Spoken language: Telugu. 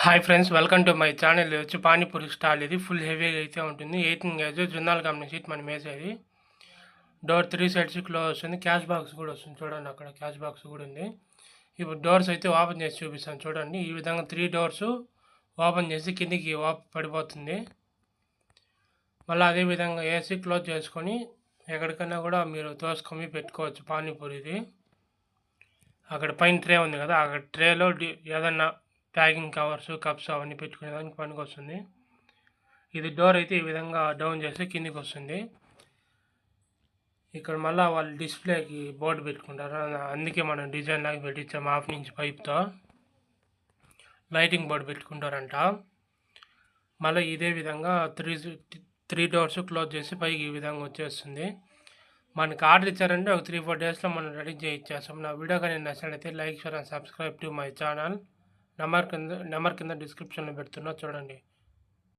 Hi friends, welcome to my channel. ఇది వచ్చి పానీపూరి స్టాల్. ఇది ఫుల్ హెవీగా అయితే ఉంటుంది. 18 గేజ్ జున్నాల్ కంపెనీ షీట్ మనం వేసేది. డోర్ 3 సైడ్స్ క్లోజ్ వస్తుంది. క్యాష్ బాక్స్ కూడా వస్తుంది. చూడండి, అక్కడ క్యాష్ బాక్స్ కూడా ఉంది. ఇప్పుడు డోర్స్ అయితే ఓపెన్ చేసి చూపిస్తాను చూడండి. ఈ విధంగా 3 డోర్స్ ఓపెన్ చేసి కిందికి పడిపోతుంది. మళ్ళీ అదేవిధంగా ఏసీ క్లోజ్ చేసుకొని ఎక్కడికైనా కూడా మీరు తోసుకొని పెట్టుకోవచ్చు పానీపూరిది. అక్కడ పైన ట్రే ఉంది కదా, అక్కడ ట్రేలో ఏదన్నా ప్యాకింగ్ కవర్స్, కప్స్ అవన్నీ పెట్టుకునేదానికి పనికి వస్తుంది. ఇది డోర్ అయితే ఈ విధంగా డౌన్ చేస్తే కిందికి వస్తుంది. ఇక్కడ మళ్ళీ వాళ్ళు డిస్ప్లేకి బోర్డు పెట్టుకుంటారు, అందుకే మనం డిజైన్ లాగా పెట్టించాము. హాఫ్ ఇంచ్ పైప్తో లైటింగ్ బోర్డు పెట్టుకుంటారంట. మళ్ళీ ఇదే విధంగా త్రీ డోర్స్ క్లోజ్ చేసి పైకి ఈ విధంగా వచ్చేస్తుంది. మనకి ఆర్డర్ ఇచ్చారంటే ఒక 3-4 డేస్లో మనం రెడీ చేయించేస్తాం. నా వీడియో కానీ నచ్చినట్లయితే like, share and subscribe to my channel. Number కింద డిస్క్రిప్షన్లో పెడుతున్నా చూడండి.